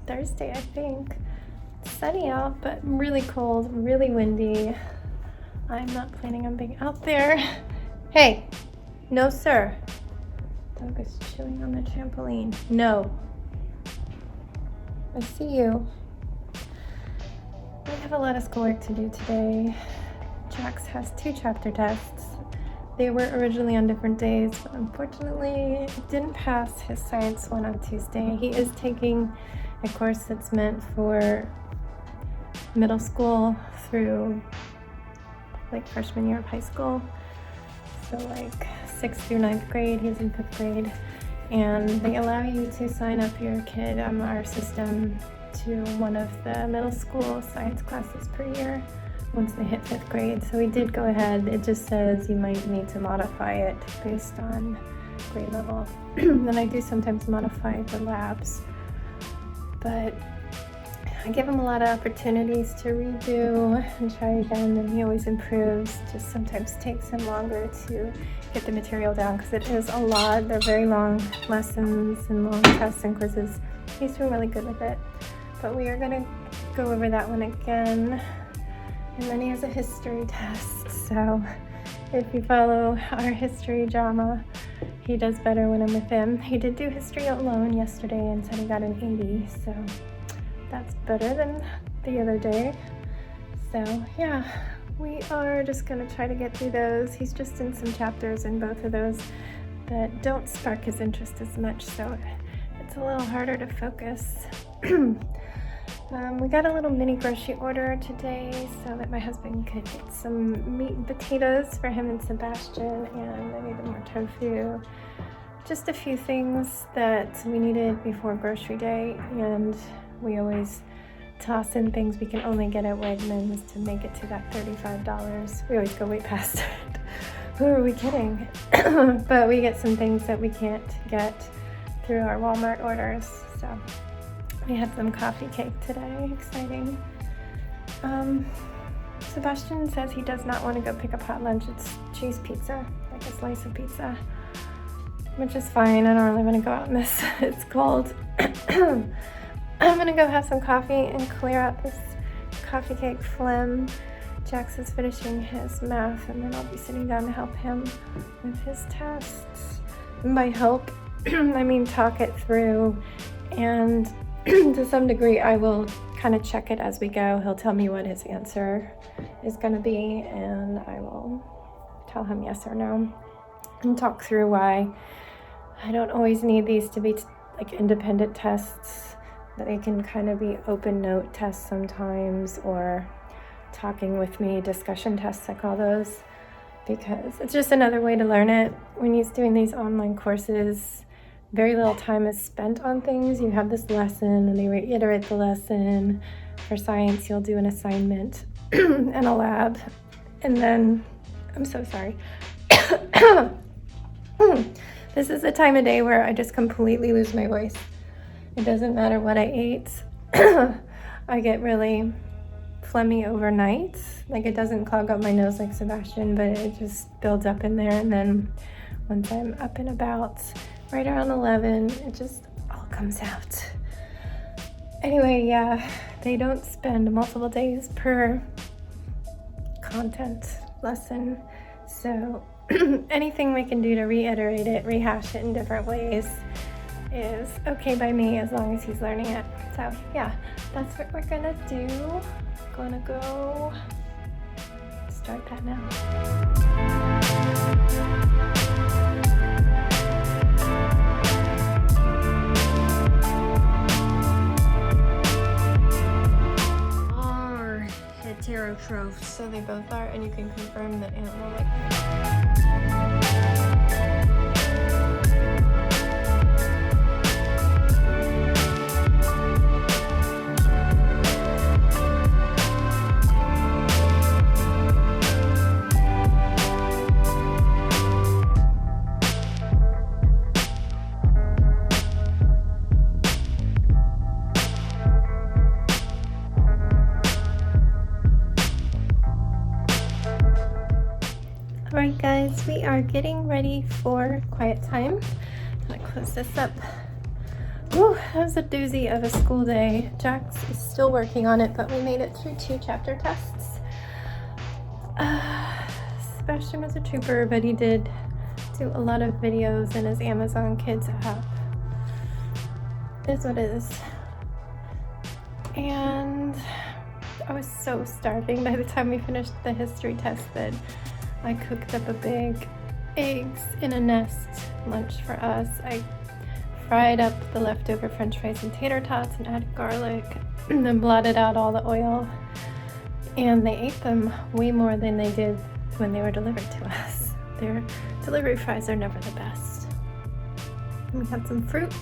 Thursday, I think. It's sunny out, but really cold, really windy. I'm not planning on being out there. Hey, no sir. Dog is chewing on the trampoline. No. I see you. I have a lot of schoolwork to do today. Jax has 2 chapter tests. They were originally on different days, but unfortunately didn't pass his science one on Tuesday. He is taking a course that's meant for middle school through like freshman year of high school. So like 6th through 9th grade, he's in 5th grade. And they allow you to sign up your kid on our system to one of the middle school science classes per year once they hit 5th grade. So we did go ahead. It just says you might need to modify it based on grade level. And I do sometimes modify the labs. But I give him a lot of opportunities to redo and try again, and he always improves. Just sometimes takes him longer to get the material down because it is a lot. They're very long lessons and long tests and quizzes. He's doing really good with it. But we are going to go over that one again. And then he has a history test. So if you follow our history drama, he does better when I'm with him. He did do history alone yesterday and said he got an 80. So that's better than the other day. So yeah, we are just gonna try to get through those. He's just in some chapters in both of those that don't spark his interest as much, so it's a little harder to focus. We got a little mini grocery order today so that my husband could get some meat and potatoes for him and Sebastian, and I needed more tofu. Just a few things that we needed before grocery day, and we always toss in things we can only get at Wegmans to make it to that $35. We always go way past it. Who are we kidding? But we get some things that we can't get through our Walmart orders. So we had some coffee cake today. Exciting. Sebastian says he does not want to go pick up hot lunch. It's cheese pizza, like a slice of pizza, which is fine. I don't really want to go out in this. It's cold. I'm gonna go have some coffee and clear out this coffee cake phlegm. Jax is finishing his math, and then I'll be sitting down to help him with his tests. And by help, I mean talk it through, and to some degree I will kind of check it as we go. He'll tell me what his answer is gonna be, and I will tell him yes or no, and talk through why I don't always need these to be like independent tests. That they can kind of be open note tests sometimes, or talking with me, discussion tests I call those, because it's just another way to learn it. When he's doing these online courses, very little time is spent on things. You have this lesson and they reiterate the lesson. For science, you'll do an assignment and a lab, and then, I'm so sorry. This is the time of day where I just completely lose my voice. It doesn't matter what I ate. I get really phlegmy overnight. Like, it doesn't clog up my nose like Sebastian, but it just builds up in there. And then once I'm up and about, right around 11, it just all comes out. Anyway, yeah, they don't spend multiple days per content lesson. So anything we can do to reiterate it, rehash it in different ways is okay by me, as long as he's learning it. So yeah, that's what we're gonna do. Gonna go start that now. Are heterotrophs. So they both are, and you can confirm that Aunt will like them. Alright guys, we are getting ready for quiet time. I'm gonna close this up. Whew, that was a doozy of a school day. Jax is still working on it, but we made it through 2 chapter tests. Sebastian was a trooper, but he did do a lot of videos in his Amazon Kids app. Is what it is. And I was so starving by the time we finished the history test that I cooked up a big eggs in a nest lunch for us. I fried up the leftover french fries and tater tots and added garlic and then blotted out all the oil. And they ate them way more than they did when they were delivered to us. Their delivery fries are never the best. We had some fruit.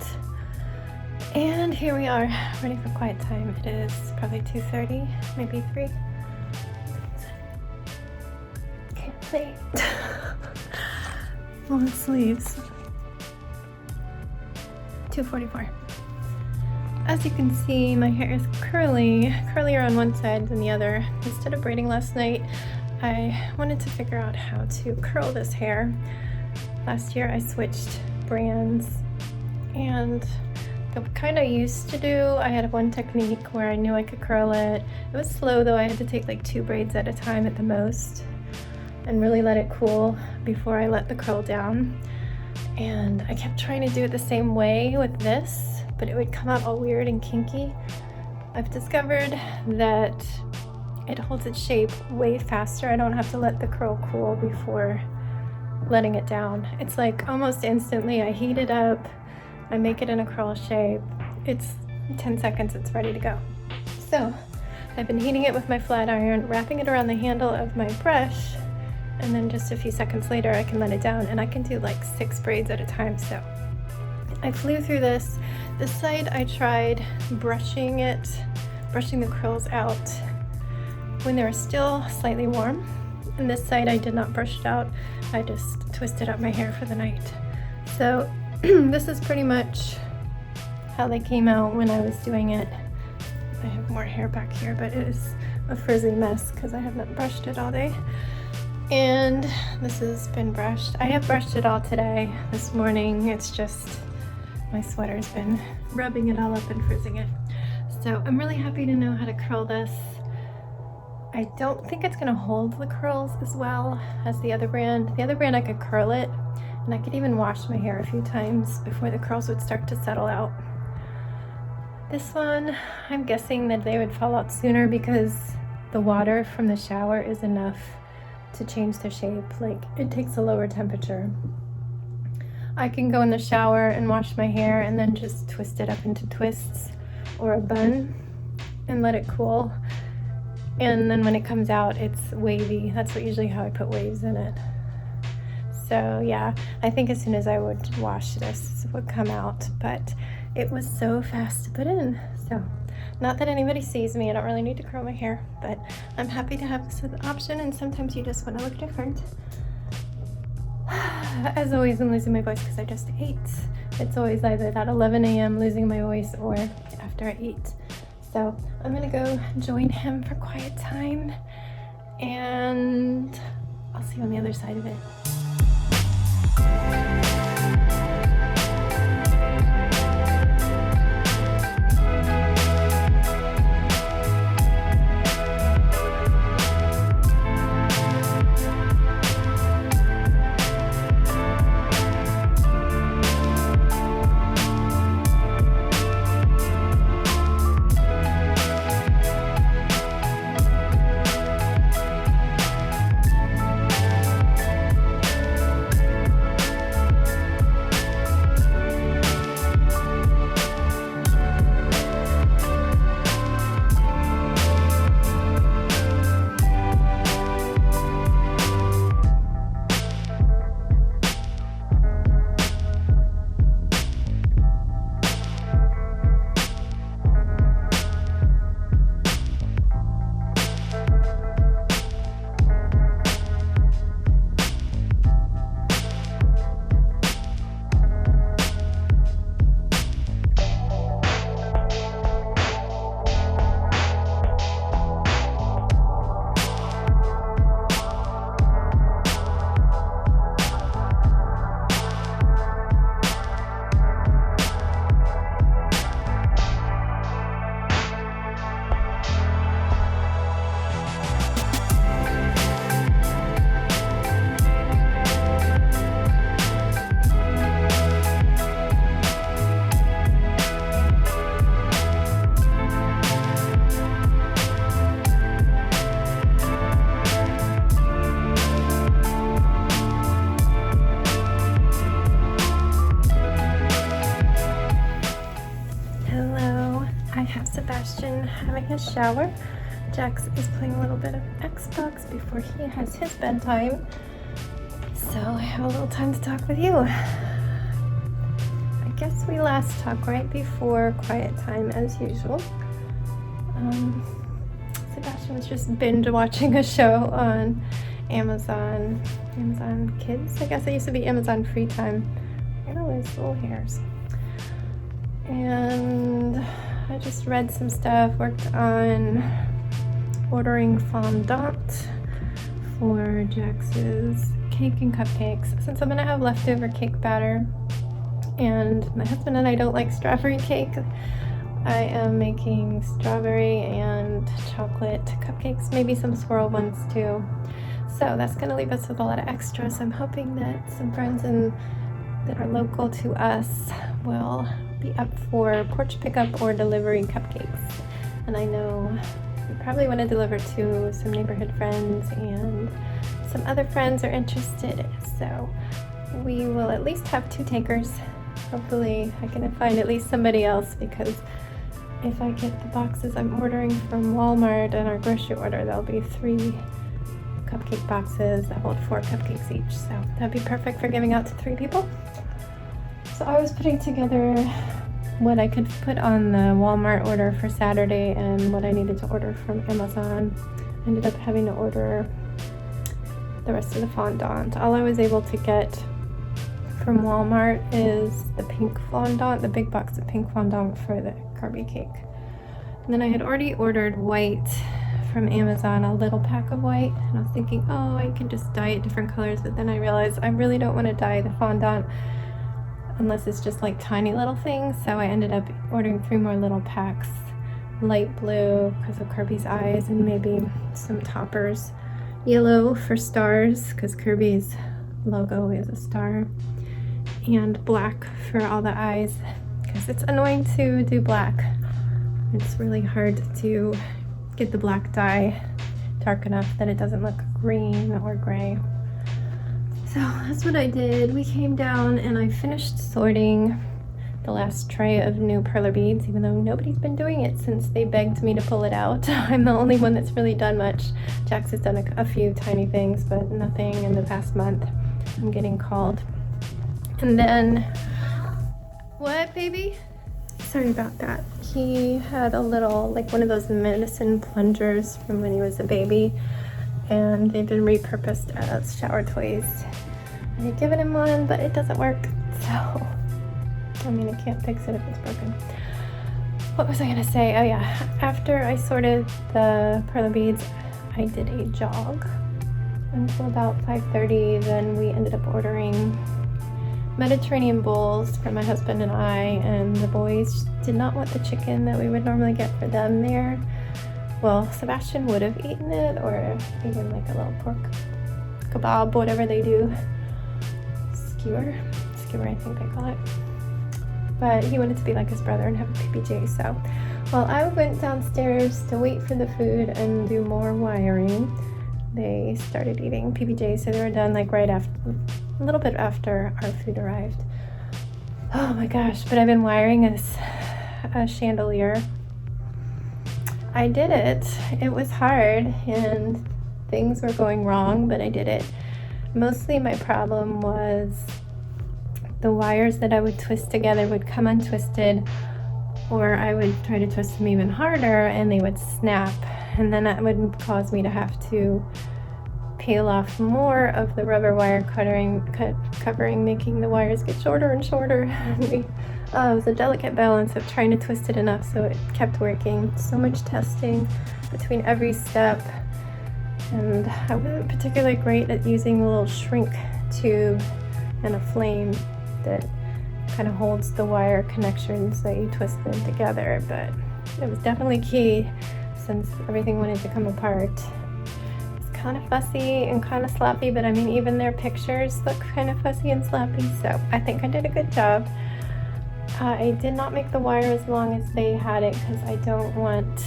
And here we are, ready for quiet time. It is probably 2:30, maybe 3. Can't wait. Long sleeves. 2:44. As you can see, my hair is curlier on one side than the other. Instead of braiding last night, I wanted to figure out how to curl this hair. Last year I switched brands, and the kind I used to do, I had one technique where I knew I could curl it. It was slow though. I had to take like 2 braids at a time at the most and really let it cool before I let the curl down. And I kept trying to do it the same way with this, but it would come out all weird and kinky. I've discovered that it holds its shape way faster. I don't have to let the curl cool before letting it down. It's like almost instantly I heat it up, I make it in a curl shape. It's 10 seconds, it's ready to go. So I've been heating it with my flat iron, wrapping it around the handle of my brush, and then just a few seconds later I can let it down, and I can do like 6 braids at a time. So I flew through this. This side I tried brushing the curls out when they were still slightly warm. And this side I did not brush it out. I just twisted up my hair for the night. So this is pretty much how they came out when I was doing it. I have more hair back here, but it is a frizzy mess because I haven't brushed it all day. And this has been brushed. I have brushed it all today, this morning. It's just my sweater's been rubbing it all up and frizzing it. So I'm really happy to know how to curl this. I don't think it's gonna hold the curls as well as the other brand. The other brand I could curl it, and I could even wash my hair a few times before the curls would start to settle out. This one, I'm guessing that they would fall out sooner because the water from the shower is enough to change the shape. Like, it takes a lower temperature. I can go in the shower and wash my hair and then just twist it up into twists or a bun and let it cool. And then when it comes out, it's wavy. That's usually how I put waves in it. So yeah, I think as soon as I would wash this, it would come out, but it was so fast to put in. So not that anybody sees me, I don't really need to curl my hair, but I'm happy to have this as an option, and sometimes you just want to look different. As always, I'm losing my voice because I just ate. It's always either at 11 a.m. losing my voice or after I eat. So I'm gonna go join him for quiet time, and I'll see you on the other side of it. having his shower. Jax is playing a little bit of Xbox before he has his bedtime. So I have a little time to talk with you. I guess we last talked right before quiet time as usual. Sebastian was just binge watching a show on Amazon Kids. I guess it used to be Amazon Free Time. Look at all those little hairs. And I just read some stuff, worked on ordering fondant for Jax's cake and cupcakes. Since I'm gonna have leftover cake batter and my husband and I don't like strawberry cake, I am making strawberry and chocolate cupcakes, maybe some swirl ones too. So that's gonna leave us with a lot of extra. So I'm hoping that some friends that are local to us will be up for porch pickup or delivery cupcakes. And I know we probably want to deliver to some neighborhood friends, and some other friends are interested. So we will at least have 2 takers. Hopefully I can find at least somebody else, because if I get the boxes I'm ordering from Walmart and our grocery order, there'll be 3 cupcake boxes that hold 4 cupcakes each. So that'd be perfect for giving out to 3 people. So I was putting together what I could put on the Walmart order for Saturday and what I needed to order from Amazon. Ended up having to order the rest of the fondant. All I was able to get from Walmart is the pink fondant, the big box of pink fondant for the Kirby cake. And then I had already ordered white from Amazon, a little pack of white, and I was thinking, oh, I can just dye it different colors, but then I realized I really don't want to dye the fondant unless it's just like tiny little things. So I ended up ordering 3 more little packs, light blue because of Kirby's eyes, and maybe some toppers, yellow for stars because Kirby's logo is a star, and black for all the eyes because it's annoying to do black. It's really hard to get the black dye dark enough that it doesn't look green or gray. So that's what I did. We came down and I finished sorting the last tray of new perler beads, even though nobody's been doing it since they begged me to pull it out. I'm the only one that's really done much. Jax has done a few tiny things, but nothing in the past month. I'm getting called. And then, what, baby? Sorry about that. He had a little, like one of those medicine plungers from when he was a baby, and they've been repurposed as shower toys. I had given him one, but it doesn't work, so I mean, I can't fix it if it's broken. What was I gonna say? Oh yeah, after I sorted the perler beads, I did a jog until about 5:30. Then we ended up ordering Mediterranean bowls for my husband and I, and the boys did not want the chicken that we would normally get for them there. Well, Sebastian would have eaten it, or even like a little pork kebab, whatever they do. Skewer I think they call it. But he wanted to be like his brother and have a PBJ, so while I went downstairs to wait for the food and do more wiring, they started eating PBJs, so they were done like right after, a little bit after our food arrived. Oh my gosh, but I've been wiring a chandelier. I did it. It was hard and things were going wrong, but I did it. Mostly my problem was the wires that I would twist together would come untwisted, or I would try to twist them even harder and they would snap, and then that would cause me to have to peel off more of the rubber wire covering, making the wires get shorter and shorter. It was a delicate balance of trying to twist it enough so it kept working. So much testing between every step, and I wasn't particularly great at using a little shrink tube and a flame that kind of holds the wire connections that you twist them together, but it was definitely key since everything wanted to come apart. It's kind of fussy and kind of sloppy, but I mean, even their pictures look kind of fussy and sloppy, so I think I did a good job. I did not make the wire as long as they had it because I don't want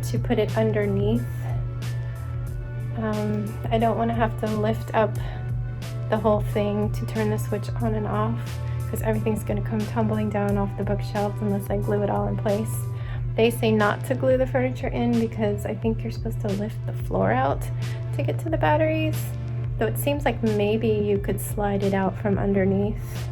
to put it underneath. I don't want to have to lift up the whole thing to turn the switch on and off, because everything's going to come tumbling down off the bookshelves unless I glue it all in place. They say not to glue the furniture in because I think you're supposed to lift the floor out to get to the batteries. Though it seems like maybe you could slide it out from underneath.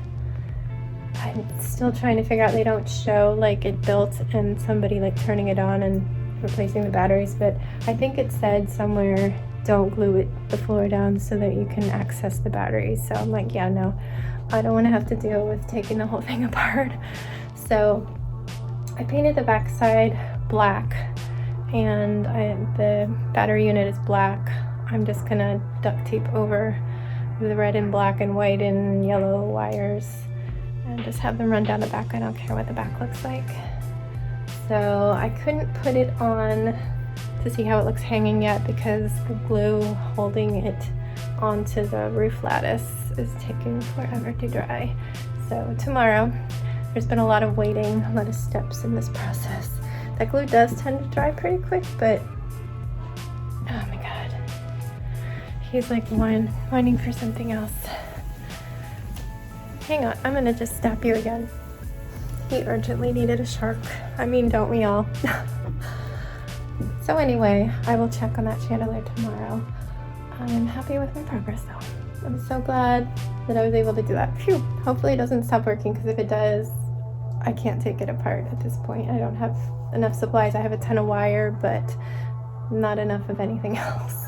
I'm still trying to figure out, they don't show like it built and somebody like turning it on and replacing the batteries, but I think it said somewhere don't glue the floor down so that you can access the batteries. So I'm like, yeah, no, I don't want to have to deal with taking the whole thing apart. So I painted the backside black, and the battery unit is black. I'm just gonna duct tape over the red and black and white and yellow wires and just have them run down the back. I don't care what the back looks like. So I couldn't put it on to see how it looks hanging yet because the glue holding it onto the roof lattice is taking forever to dry. So tomorrow, there's been a lot of waiting, a lot of steps in this process. That glue does tend to dry pretty quick, but oh my god. He's like whining for something else. Hang on, I'm gonna just stop you again. He urgently needed a shark. I mean, don't we all? So anyway, I will check on that chandelier tomorrow. I'm happy with my progress though. I'm so glad that I was able to do that. Phew, hopefully it doesn't stop working, because if it does, I can't take it apart at this point. I don't have enough supplies. I have a ton of wire, but not enough of anything else.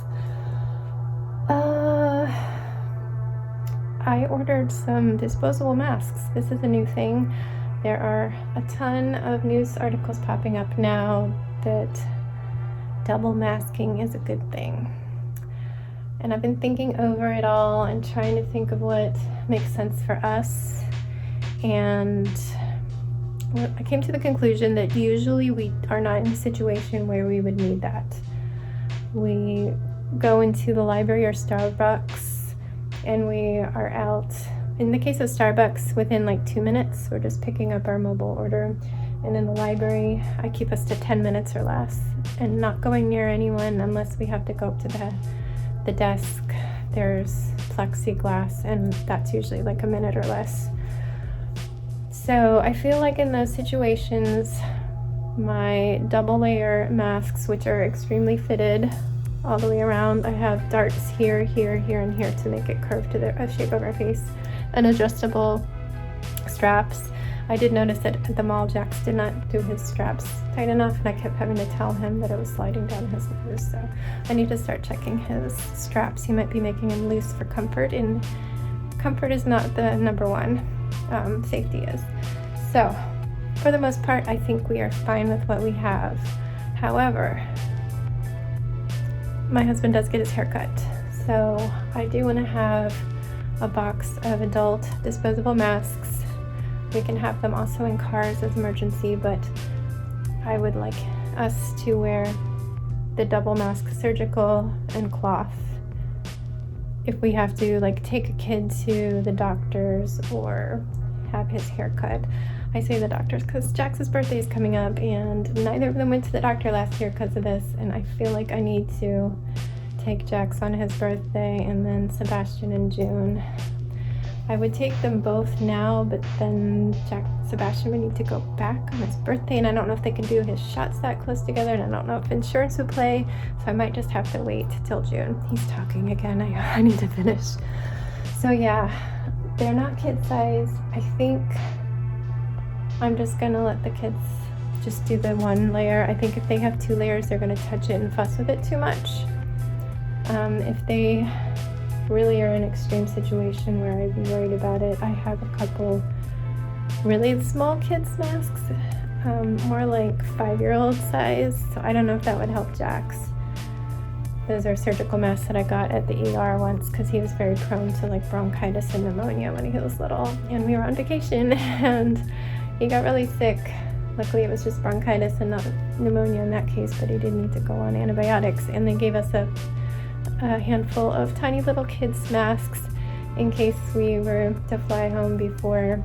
I ordered some disposable masks. This is a new thing. There are a ton of news articles popping up now that double masking is a good thing. And I've been thinking over it all and trying to think of what makes sense for us. And I came to the conclusion that usually we are not in a situation where we would need that. We go into the library or Starbucks and we are out. In the case of Starbucks, within like 2 minutes, we're just picking up our mobile order. And in the library, I keep us to 10 minutes or less and not going near anyone unless we have to go up to the desk. There's plexiglass, and that's usually like a minute or less. So I feel like in those situations, my double layer masks, which are extremely fitted all the way around, I have darts here, here, here, and here to make it curved to the shape of our face, and adjustable straps. I did notice that at the mall, Jax did not do his straps tight enough, and I kept having to tell him that it was sliding down his nose. So I need to start checking his straps. He might be making them loose for comfort, and comfort is not the number one. Safety is. So for the most part, I think we are fine with what we have. However, my husband does get his hair cut, so I do want to have a box of adult disposable masks. We can have them also in cars as emergency, but I would like us to wear the double mask, surgical and cloth, if we have to like take a kid to the doctor's or have his hair cut. I say the doctor's because Jax's birthday is coming up, and neither of them went to the doctor last year because of this, and I feel like I need to take Jax on his birthday and then Sebastian in June. I would take them both now, but then Sebastian would need to go back on his birthday, and I don't know if they can do his shots that close together, and I don't know if insurance would play, so I might just have to wait till June. He's talking again. I need to finish. So yeah, they're not kid size. I think I'm just gonna let the kids just do the one layer. I think if they have 2 layers, they're gonna touch it and fuss with it too much. If they really are in an extreme situation where I'd be worried about it, I have a couple really small kids masks, more like 5-year-old size, so I don't know if that would help Jax. Those are surgical masks that I got at the ER once because he was very prone to like bronchitis and pneumonia when he was little, and we were on vacation and he got really sick. Luckily it was just bronchitis and not pneumonia in that case, but he did need to go on antibiotics, and they gave us a handful of tiny little kids masks in case we were to fly home before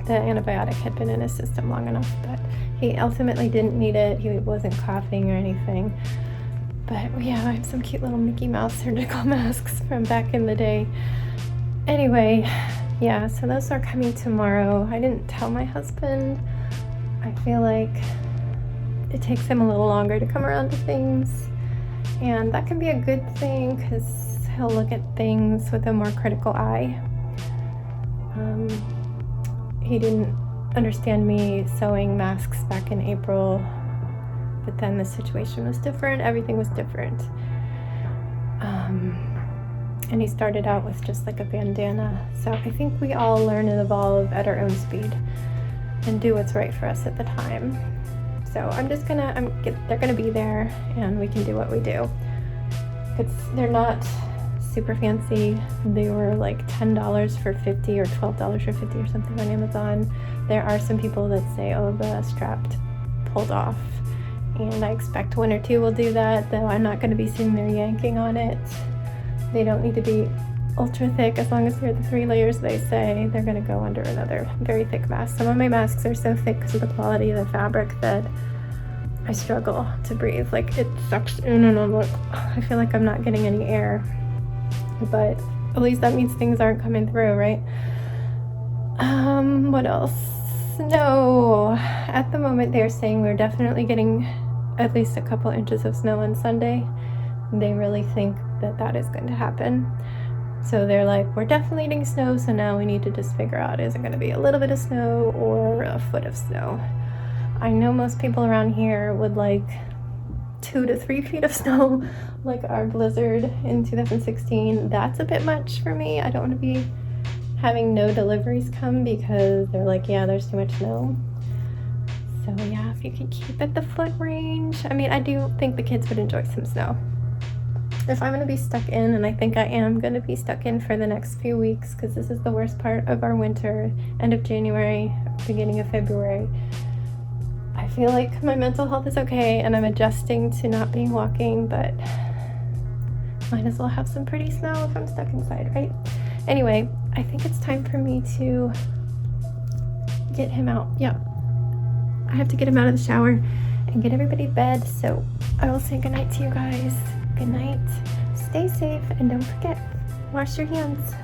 the antibiotic had been in his system long enough. But he ultimately didn't need it. He wasn't coughing or anything. But yeah, I have some cute little Mickey Mouse surgical masks from back in the day. Anyway, yeah, so those are coming tomorrow. I didn't tell my husband. I feel like it takes him a little longer to come around to things. And that can be a good thing because he'll look at things with a more critical eye. He didn't understand me sewing masks back in April, but then the situation was different. Everything was different. And he started out with just like a bandana. So I think we all learn and evolve at our own speed and do what's right for us at the time. So they're gonna be there and we can do what we do. They're not super fancy. They were like $10 for 50 or $12 for 50 or something on Amazon. There are some people that say, oh, the strap pulled off. And I expect one or two will do that, though I'm not gonna be sitting there yanking on it. They don't need to be ultra thick as long as they're the 3 layers they say. They're gonna go under another very thick mask. Some of my masks are so thick because of the quality of the fabric that I struggle to breathe. Like it sucks in and I'm like, I feel like I'm not getting any air. But at least that means things aren't coming through, right? What else? Snow. At the moment they're saying we're definitely getting at least a couple inches of snow on Sunday. They really think that is going to happen. So they're like, we're definitely getting snow, so now we need to just figure out, is it going to be a little bit of snow or a foot of snow? I know most people around here would like 2 to 3 feet of snow, like our blizzard in 2016. That's a bit much for me. I don't want to be having no deliveries come because they're like, yeah, there's too much snow. So yeah, if you could keep it the foot range. I mean, I do think the kids would enjoy some snow. If I'm going to be stuck in, and I think I am going to be stuck in for the next few weeks because this is the worst part of our winter, end of January, beginning of February, I feel like my mental health is okay and I'm adjusting to not being walking, but might as well have some pretty snow if I'm stuck inside, right? Anyway, I think it's time for me to get him out. Yeah, I have to get him out of the shower and get everybody to bed. So I will say goodnight to you guys. Good night. Stay safe and don't forget, wash your hands.